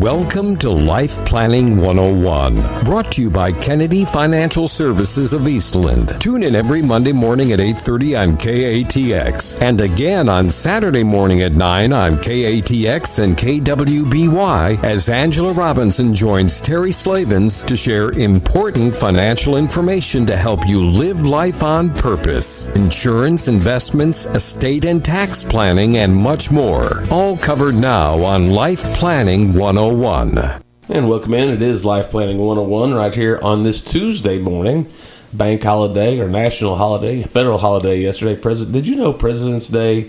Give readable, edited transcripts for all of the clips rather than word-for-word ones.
Welcome to Life Planning 101, brought to you by Kennedy Financial Services of Eastland. Tune in every Monday morning at 8:30 on KATX, and again on Saturday morning at 9 on KATX and KWBY as Angela Robinson joins Terry Slavens to share important financial information to help you live life on purpose. Insurance, investments, estate and tax planning, and much more. All covered now on Life Planning 101. And welcome in. It is Life Planning 101 right here on this Tuesday morning. Bank holiday or national holiday, federal holiday yesterday. Did you know President's Day?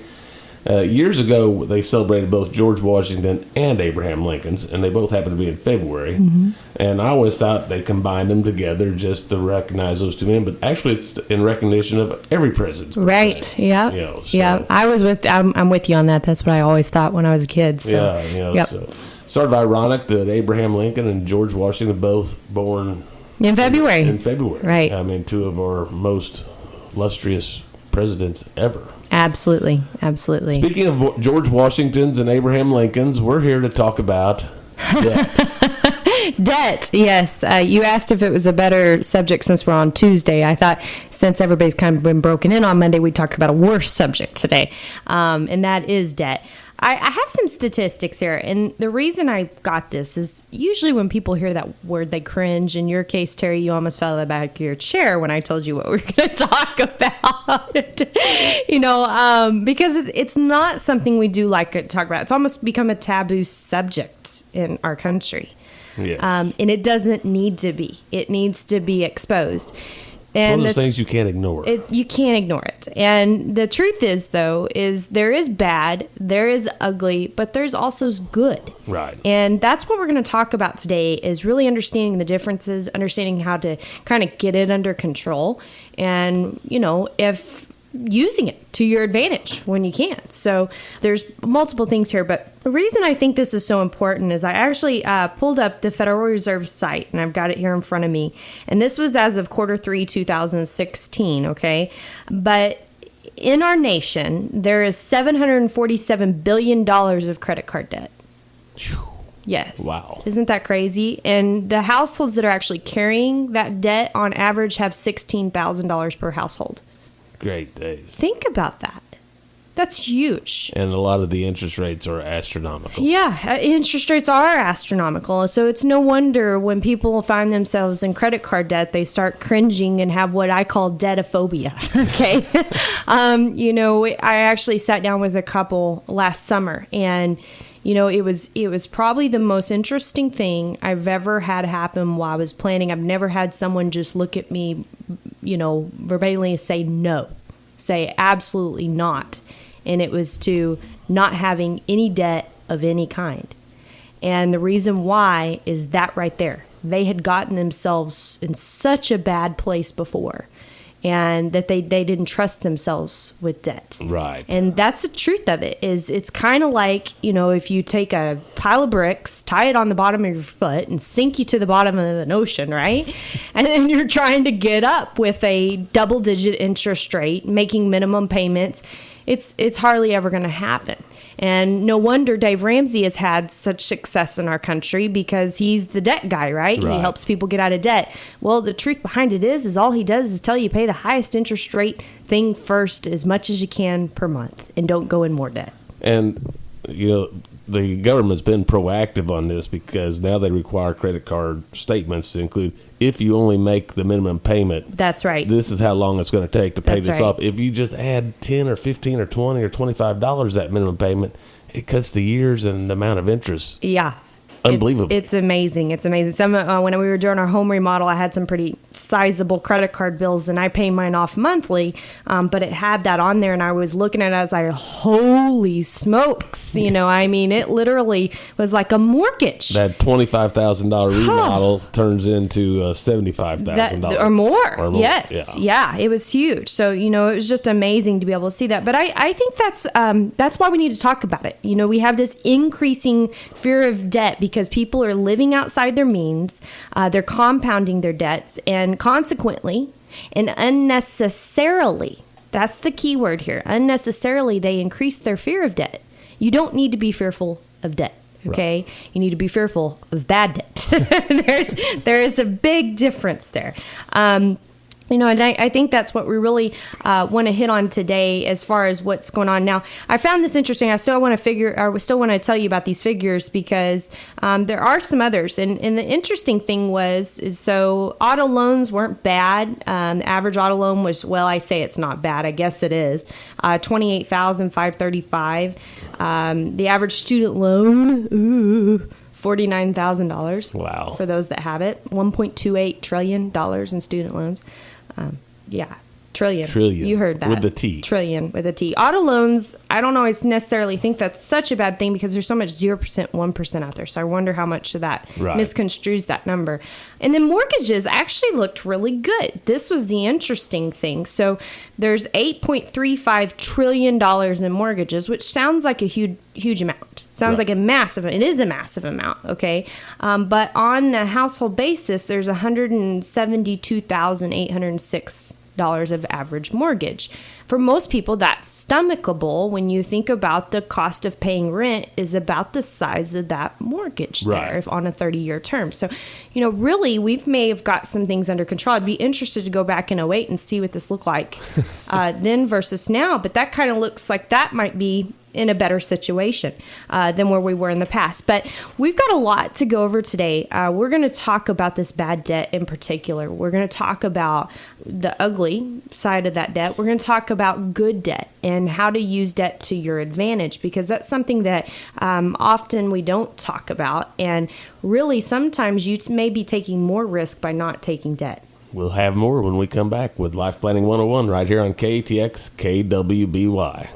Years ago, they celebrated both George Washington and Abraham Lincoln's, and they both happen to be in February. Mm-hmm. And I always thought they combined them together just to recognize those two men, but actually it's in recognition of every president's birthday. Right, yeah. Yeah, I'm with you on that. That's what I always thought when I was a kid. So. Yeah, so sort of ironic that Abraham Lincoln and George Washington both born in February. Right. I mean, two of our most illustrious presidents ever. Absolutely. Speaking of George Washington's and Abraham Lincoln's, we're here to talk about debt. Debt, yes. You asked if it was a better subject since we're on Tuesday. I thought since everybody's kind of been broken in on Monday, we'd talk about a worse subject today, and that is debt. I have some statistics here, and the reason I got this is usually when people hear that word, they cringe. In your case, Terry, you almost fell out of the back of your chair when I told you what we're going to talk about. Because it's not something we do like to talk about. It's almost become a taboo subject in our country. Yes. And it doesn't need to be. It needs to be exposed. And one of those things you can't ignore. You can't ignore it. And the truth is, though, is there is bad, there is ugly, but there's also good. Right. And that's what we're going to talk about today is really understanding the differences, understanding how to kind of get it under control, and, if using it to your advantage when you can. So there's multiple things here, but the reason I think this is so important is I actually pulled up the Federal Reserve site, and I've got it here in front of me. And this was as of Q3 2016, okay? But in our nation, there is $747 billion of credit card debt. Yes. Wow. Isn't that crazy? And the households that are actually carrying that debt on average have $16,000 per household. Great days. Think about that. That's huge. And a lot of the interest rates are astronomical. Yeah, interest rates are astronomical. So it's no wonder when people find themselves in credit card debt, they start cringing and have what I call debtophobia. Okay. I actually sat down with a couple last summer, and it was probably the most interesting thing I've ever had happen while I was planning. I've never had someone just look at me, verbatimly say absolutely not. And it was to not having any debt of any kind. And the reason why is that right there. They had gotten themselves in such a bad place before, and that they didn't trust themselves with debt. Right. And that's the truth of it, is it's kind of like, if you take a pile of bricks, tie it on the bottom of your foot, and sink you to the bottom of an ocean, right? And then you're trying to get up with a double-digit interest rate, making minimum payments. It's hardly ever going to happen. And no wonder Dave Ramsey has had such success in our country, because he's the debt guy, right? He helps people get out of debt. Well, the truth behind it is all he does is tell you pay the highest interest rate thing first as much as you can per month, and don't go in more debt. And, the government's been proactive on this, because now they require credit card statements to include if you only make the minimum payment. That's right. This is how long it's going to take to pay this right. off. If you just add $10 or $15 or $20 or $25 that minimum payment, it cuts the years and the amount of interest. Yeah. Unbelievable. It's amazing. It's amazing. Some when we were doing our home remodel, I had some pretty sizable credit card bills, and I pay mine off monthly, but it had that on there, and I was looking at it, I was like, holy smokes. It literally was like a mortgage. That $25,000 remodel turns into $75,000. Or more. Yes. Yeah. It was huge. So, it was just amazing to be able to see that. But I think that's why we need to talk about it. We have this increasing fear of debt because people are living outside their means. They're compounding their debts, and consequently and unnecessarily, that's the key word here, unnecessarily, they increase their fear of debt. You don't need to be fearful of debt Okay, you need to be fearful of bad debt. there is a big difference there. And I think that's what we really want to hit on today as far as what's going on now. I found this interesting. I still want to tell you about these figures because there are some others. And the interesting thing so auto loans weren't bad. The average auto loan was, well, I say it's not bad. I guess it is. $28,535. The average student loan, $49,000. Wow. For those that have it. $1.28 trillion in student loans. Trillion. You heard that. With the T. Trillion with a T. Auto loans, I don't always necessarily think that's such a bad thing because there's so much 0%, 1% out there. So I wonder how much of that misconstrues that number. And then mortgages actually looked really good. This was the interesting thing. So there's $8.35 trillion in mortgages, which sounds like a huge amount. Sounds like it is a massive amount, okay? But on a household basis, there's $172,806 of average mortgage. For most people, that's stomachable when you think about the cost of paying rent is about the size of that mortgage there if on a 30-year term. So, really, we may have got some things under control. I'd be interested to go back in 2008 and see what this looked like then versus now. But that kind of looks like that might be in a better situation than where we were in the past. But we've got a lot to go over today. We're going to talk about this bad debt in particular. We're going to talk about the ugly side of that debt. We're going to talk about good debt and how to use debt to your advantage, because that's something that often we don't talk about. And really, sometimes you may be taking more risk by not taking debt. We'll have more when we come back with Life Planning 101 right here on KATX KWBY.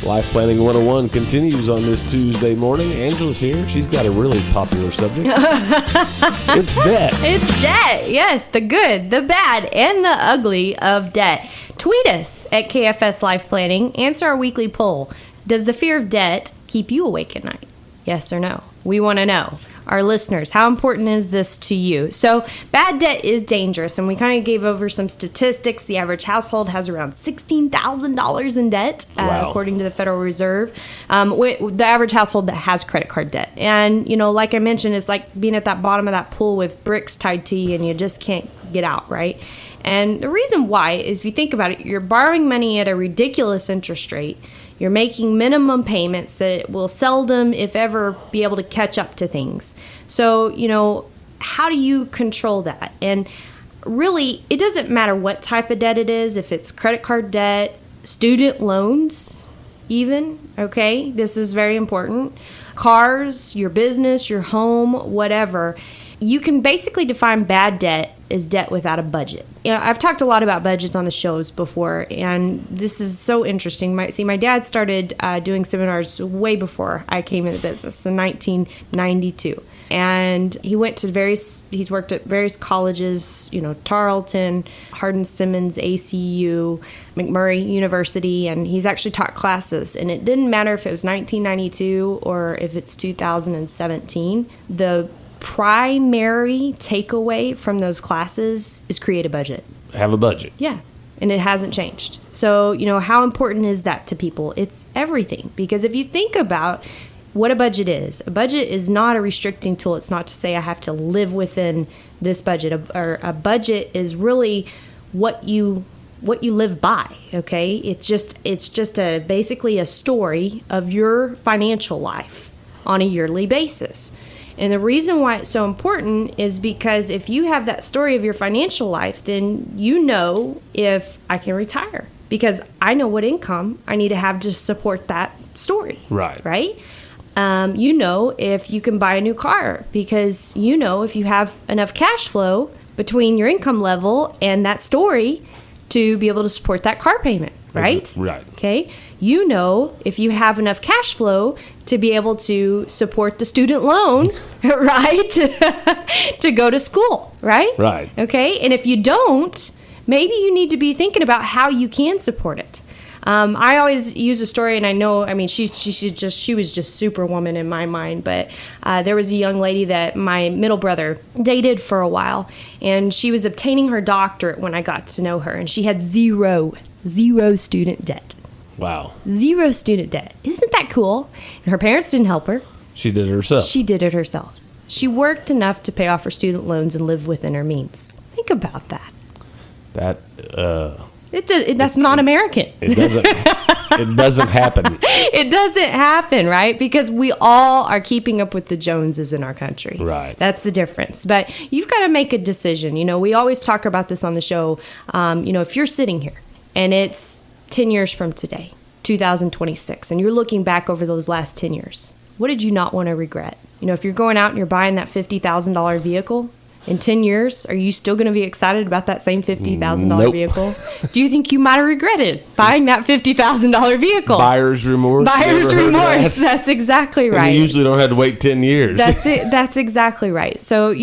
Life Planning 101 continues on this Tuesday morning. Angela's here. She's got a really popular subject. It's debt. It's debt. Yes, the good, the bad, and the ugly of debt. Tweet us at KFS Life Planning. Answer our weekly poll. Does the fear of debt keep you awake at night? Yes or no? We want to know. Our listeners, how important is this to you? So bad debt is dangerous, and we kind of gave over some statistics. The average household has around $16,000 in debt, according to the Federal Reserve. The average household that has credit card debt. And, like I mentioned, it's like being at that bottom of that pool with bricks tied to you, and you just can't get out, right? And the reason why is, if you think about it, you're borrowing money at a ridiculous interest rate. You're making minimum payments that will seldom, if ever, be able to catch up to things. So, how do you control that? And really, it doesn't matter what type of debt it is, if it's credit card debt, student loans even, okay? This is very important. Cars, your business, your home, whatever. You can basically define bad debt as debt without a budget. I've talked a lot about budgets on the shows before, and this is so interesting. My dad started doing seminars way before I came into business in 1992. And he's worked at various colleges, Tarleton, Hardin-Simmons, ACU, McMurray University, and he's actually taught classes. And it didn't matter if it was 1992 or if it's 2017. The primary takeaway from those classes is create a budget. Have a budget. Yeah. And it hasn't changed. So, how important is that to people? It's everything. Because if you think about what a budget is not a restricting tool. It's not to say I have to live within this budget. A budget is really what you live by, okay? It's just basically a story of your financial life on a yearly basis. And the reason why it's so important is because if you have that story of your financial life, then you know if I can retire, because I know what income I need to have to support that story. Right. Right? If you can buy a new car, because if you have enough cash flow between your income level and that story to be able to support that car payment. Right? Right. Okay. If you have enough cash flow to be able to support the student loan, right? to go to school, right? Right. Okay. And if you don't, maybe you need to be thinking about how you can support it. I always use a story, and she was just superwoman in my mind, but there was a young lady that my middle brother dated for a while, and she was obtaining her doctorate when I got to know her, and she had zero student debt. Wow. 0 student debt. Isn't that cool? And her parents didn't help her. She did it herself. She did it herself. She worked enough to pay off her student loans and live within her means. Think about that. That's not American. It doesn't. It doesn't happen. It doesn't happen, right? Because we all are keeping up with the Joneses in our country. Right. That's the difference. But you've got to make a decision. We always talk about this on the show. If you're sitting here and it's 10 years from today, 2026, and you're looking back over those last 10 years, what did you not want to regret? If you're going out and you're buying that $50,000 vehicle, in 10 years, are you still going to be excited about that same $50,000 vehicle? Do you think you might have regretted buying that $50,000 vehicle? Buyer's remorse. Buyer's remorse. That's exactly right. And you usually don't have to wait 10 years. That's it. That's exactly right. So,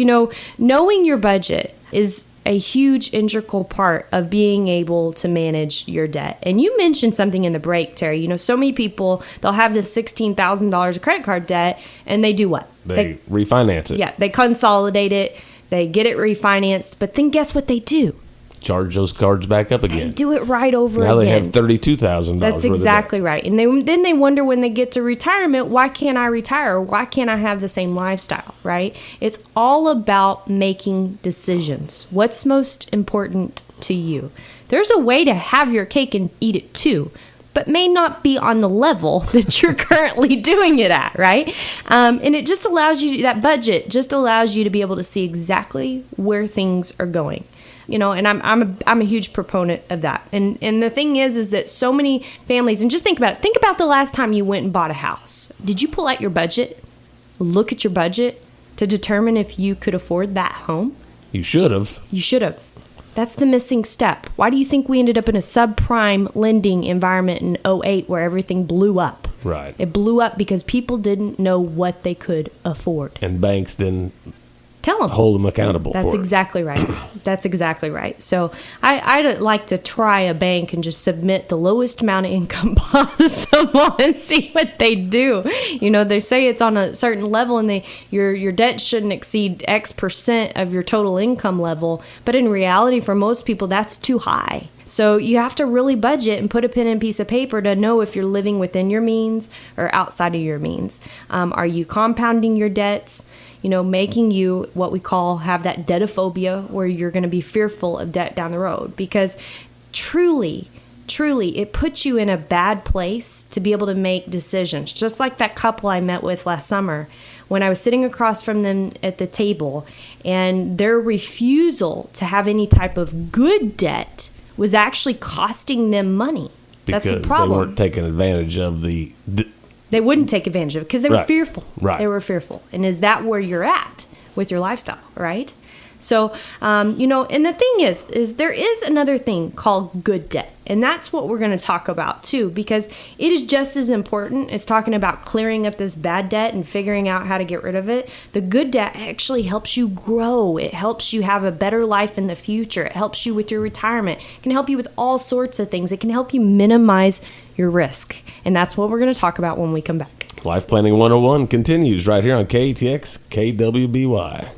knowing your budget is a huge integral part of being able to manage your debt. And you mentioned something in the break, Terry. So many people, they'll have this $16,000 of credit card debt, and they do what? They refinance it. Yeah, they consolidate it. They get it refinanced, but then guess what they do? Charge those cards back up again. They do it right over now again. Now they have $32,000. That's exactly right. And then they wonder when they get to retirement, why can't I retire? Why can't I have the same lifestyle, right? It's all about making decisions. What's most important to you? There's a way to have your cake and eat it too, but may not be on the level that you're currently doing it at, right? And it just allows you, that budget just allows you to be able to see exactly where things are going. And I'm a huge proponent of that. And the thing is that so many families, and just think about it. Think about the last time you went and bought a house. Did you pull out your budget, look at your budget to determine if you could afford that home? You should have. You should have. That's the missing step. Why do you think we ended up in a subprime lending environment in 2008 where everything blew up? Right. It blew up because people didn't know what they could afford. And banks didn't tell them. Hold them accountable That's for exactly right. That's exactly right. So I'd like to try a bank and just submit the lowest amount of income possible and see what they do. They say it's on a certain level and your debt shouldn't exceed X percent of your total income level. But in reality, for most people, that's too high. So you have to really budget and put a pen and piece of paper to know if you're living within your means or outside of your means. Are you compounding your debts? Making you what we call have that debtophobia, where you're going to be fearful of debt down the road. Because truly, it puts you in a bad place to be able to make decisions. Just like that couple I met with last summer, when I was sitting across from them at the table, and their refusal to have any type of good debt was actually costing them money. Because that's the problem. They weren't taking advantage of the... They wouldn't take advantage of it because they were fearful. Right. They were fearful. And is that where you're at with your lifestyle, right? So, and the thing is there is another thing called good debt. And that's what we're going to talk about too, because it is just as important as talking about clearing up this bad debt and figuring out how to get rid of it. The good debt actually helps you grow. It helps you have a better life in the future. It helps you with your retirement. It can help you with all sorts of things. It can help you minimize your risk. And that's what we're going to talk about when we come back. Life Planning 101 continues right here on KATX KWBY.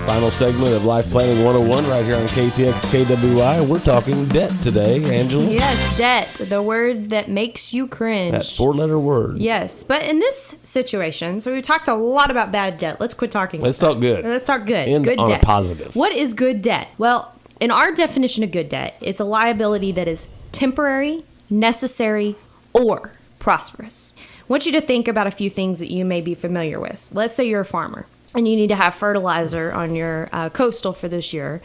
Final segment of Life Planning 101 right here on KTX KWI. We're talking debt today, Angela. Yes, debt, the word that makes you cringe. That 4-letter word. Yes, but in this situation, so we talked a lot about bad debt. Let's quit talking about Let's talk good. Let's talk good. End good on debt. a positive. What is good debt? Well, in our definition of good debt, it's a liability that is temporary, necessary, or prosperous. I want you to think about a few things that you may be familiar with. Let's say you're a farmer and you need to have fertilizer on your coastal for this year,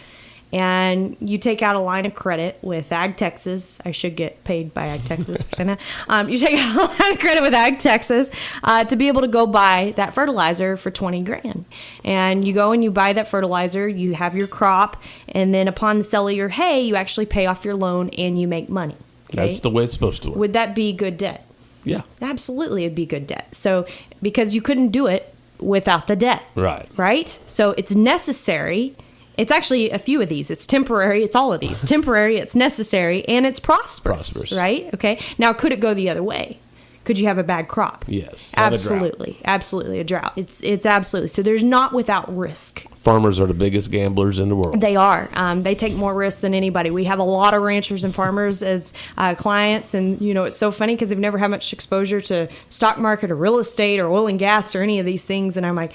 and you take out a line of credit with Ag Texas. I should get paid by Ag Texas for saying that. You take out a line of credit with Ag Texas to be able to go buy that fertilizer for $20,000. And you go and you buy that fertilizer, you have your crop, and then upon the sale of your hay, you actually pay off your loan and you make money. Okay? That's the way it's supposed to work. Would that be good debt? Yeah. Absolutely, it'd be good debt. So, because you couldn't do it without the debt. Right? So it's necessary. It's actually a few of these. It's temporary. It's all of these. Temporary, it's necessary, and it's prosperous. Right? Okay. Now, could it go the other way? Could you have a bad crop? Yes. Have a drought. Absolutely a drought. It's absolutely. So there's not without risk. Farmers are the biggest gamblers in the world. They are. They take more risk than anybody. We have a lot of ranchers and farmers as clients, and it's so funny because they've never had much exposure to stock market or real estate or oil and gas or any of these things, and I'm like,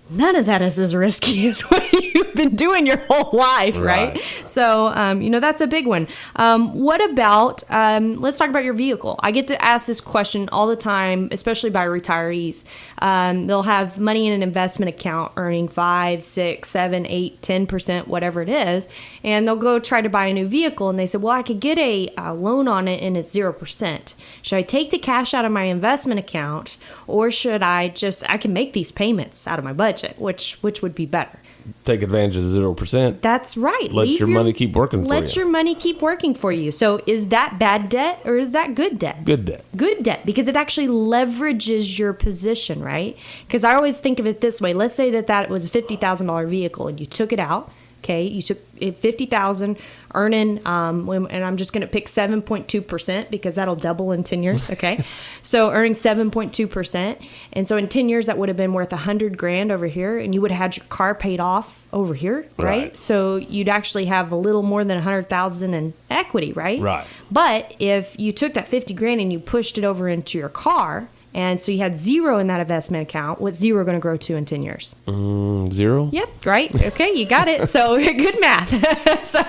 none of that is as risky as what you've been doing your whole life, right? So, that's a big one. What about, let's talk about your vehicle. I get to ask this question all the time, especially by retirees. They'll have money in an investment account earning 5, 6, 7, 8, 10%, whatever it is, and they'll go try to buy a new vehicle, and they say, well, I could get a loan on it and it's 0%. Should I take the cash out of my investment account, or should I can make these payments out of my budget? Which would be better? Take advantage of the 0%. That's right. Let your money keep working for you. Let your money keep working for you. So is that bad debt or is that good debt? Good debt. Good debt, because it actually leverages your position, right? Because I always think of it this way. Let's say that was a $50,000 vehicle and you took it out. Okay, you took $50,000, earning, and I'm just going to pick 7.2% because that'll double in 10 years. Okay, so earning 7.2%, and so in 10 years that would have been worth $100,000 over here, and you would have had your car paid off over here, right? So you'd actually have a little more than $100,000 in equity, right? Right. But if you took that $50,000 and you pushed it over into your car, and so you had 0 in that investment account, what's 0 going to grow to in 10 years? 0. Yep, right. Okay, you got it. So good math. So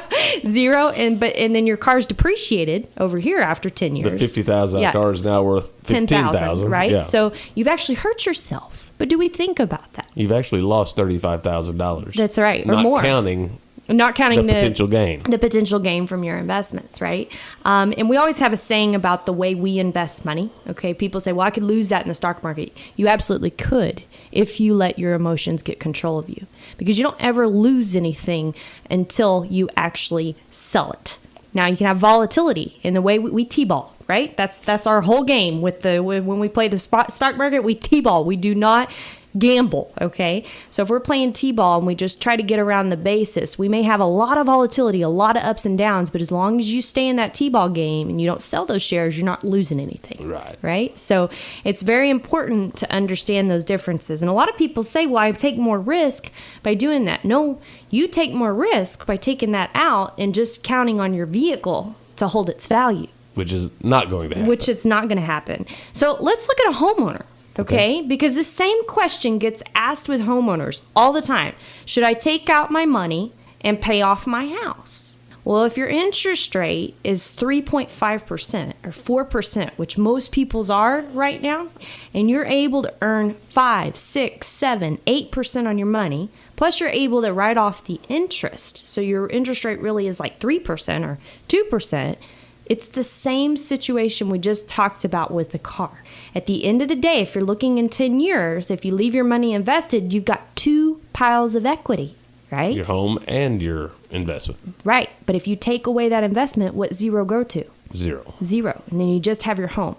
0, and then your car's depreciated over here after 10 years. The $50,000 car is now worth $15,000, right? Yeah. So you've actually hurt yourself. But do we think about that? You've actually lost $35,000. That's right, or not more. Not counting the potential gain. The potential gain from your investments, right? And we always have a saying about the way we invest money. Okay, people say, well, I could lose that in the stock market. You absolutely could if you let your emotions get control of you, because you don't ever lose anything until you actually sell it. Now, you can have volatility in the way we T-ball, right? That's our whole game. When we play the stock market, we T-ball. We do not gamble, okay? So if we're playing T-ball and we just try to get around the basis, we may have a lot of volatility, a lot of ups and downs, but as long as you stay in that T-ball game and you don't sell those shares, you're not losing anything. Right? So it's very important to understand those differences. And a lot of people say, well, I take more risk by doing that. No, you take more risk by taking that out and just counting on your vehicle to hold its value. Which is not going to happen. Which it's not going to happen. So let's look at a homeowner. Okay, because the same question gets asked with homeowners all the time. Should I take out my money and pay off my house? Well, if your interest rate is 3.5% or 4%, which most people's are right now, and you're able to earn 5, 6, 7, 8% on your money, plus you're able to write off the interest, so your interest rate really is like 3% or 2%, it's the same situation we just talked about with the car. At the end of the day, if you're looking in 10 years, if you leave your money invested, you've got 2 piles of equity, right? Your home and your investment. Right. But if you take away that investment, what 0 go to? 0. 0. And then you just have your home.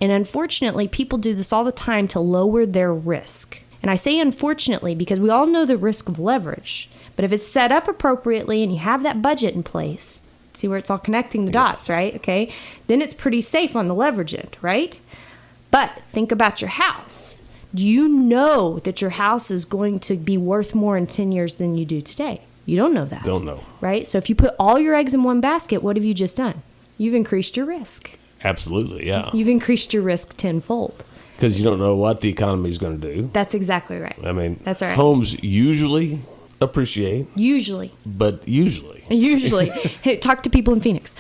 And unfortunately, people do this all the time to lower their risk. And I say unfortunately because we all know the risk of leverage. But if it's set up appropriately and you have that budget in place, see where it's all connecting the dots, right? Okay. Then it's pretty safe on the leverage end, right? But think about your house. Do you know that your house is going to be worth more in 10 years than you do today? You don't know that. Don't know. Right? So if you put all your eggs in one basket, what have you just done? You've increased your risk. Absolutely, yeah. You've increased your risk tenfold. Because you don't know what the economy is going to do. That's exactly right. I mean, that's right. Homes usually appreciate. Usually. Hey, talk to people in Phoenix.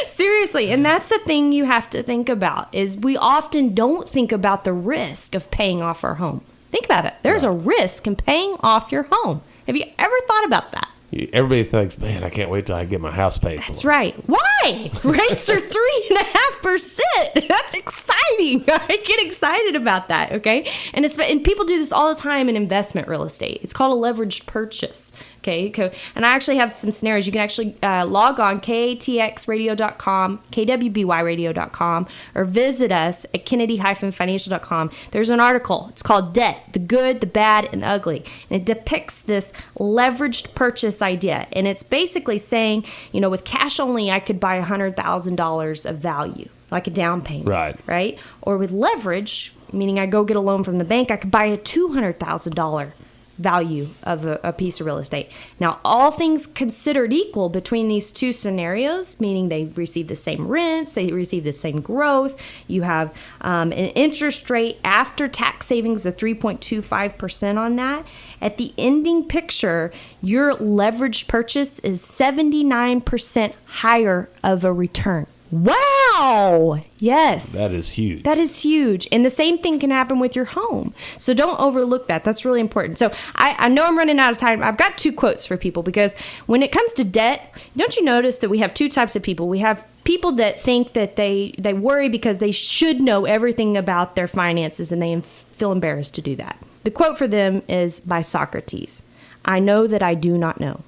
Seriously. And that's the thing you have to think about is we often don't think about the risk of paying off our home. Think about it. There's a risk in paying off your home. Have you ever thought about that? Everybody thinks, man, I can't wait till I get my house paid for. That's right. Why? Rates are 3.5%. That's exciting. I get excited about that. Okay, and people do this all the time in investment real estate. It's called a leveraged purchase. Okay, and I actually have some scenarios. You can actually log on katxradio.com, kwbyradio.com, or visit us at kennedy-financial.com. There's an article. It's called Debt, the Good, the Bad, and the Ugly. And it depicts this leveraged purchase idea. And it's basically saying, with cash only, I could buy $100,000 of value. like a down payment. Right. Or with leverage, meaning I go get a loan from the bank, I could buy a $200,000 value of a piece of real estate. Now, all things considered equal between these two scenarios, meaning they receive the same rents, they receive the same growth, you have an interest rate after tax savings of 3.25% on that. At the ending picture, your leveraged purchase is 79% higher of a return. Wow! Yes. That is huge. That is huge. And the same thing can happen with your home. So don't overlook that. That's really important. So I know I'm running out of time. I've got 2 quotes for people because when it comes to debt, don't you notice that we have 2 types of people? We have people that think that they worry because they should know everything about their finances and they feel embarrassed to do that. The quote for them is by Socrates. I know that I do not know.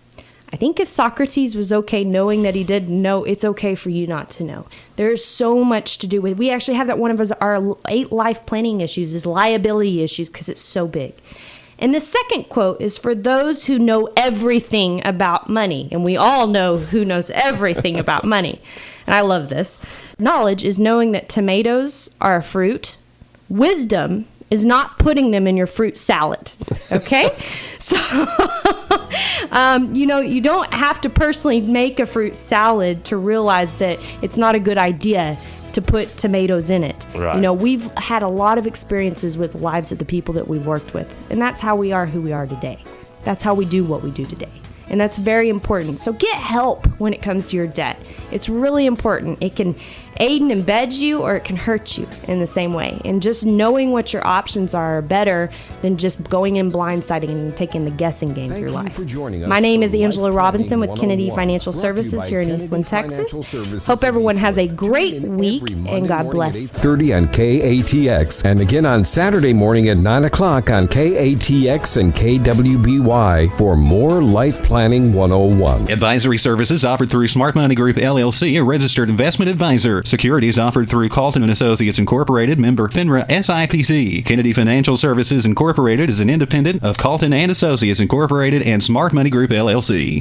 I think if Socrates was okay knowing that he didn't know, it's okay for you not to know. There's so much to do with. We actually have that one of our 8 life planning issues is liability issues because it's so big. And the second quote is for those who know everything about money. And we all know who knows everything about money. And I love this. Knowledge is knowing that tomatoes are a fruit. Wisdom is not putting them in your fruit salad. Okay? So, you don't have to personally make a fruit salad to realize that it's not a good idea to put tomatoes in it. Right. We've had a lot of experiences with the lives of the people that we've worked with. And that's how we are who we are today. That's how we do what we do today. And that's very important. So get help when it comes to your debt. It's really important. It can aid and embed you or it can hurt you in the same way. And just knowing what your options are better than just going in blindsiding and taking the guessing game through life. For joining us My name for is Angela Life Robinson with Planning Kennedy 101, Financial brought to you Services by here in Kennedy Eastland, Financial Texas. Services Hope of everyone has a Eastland. great Tune in week every and Monday God morning at bless. 8:30 on KATX and again on Saturday morning at 9 o'clock on KATX and KWBY for more Life Planning 101. Advisory services offered through Smart Money Group LLC, a registered investment advisor. Securities offered through Calton & Associates Incorporated, member FINRA SIPC. Kennedy Financial Services Incorporated is an independent of Calton & Associates Incorporated and Smart Money Group LLC.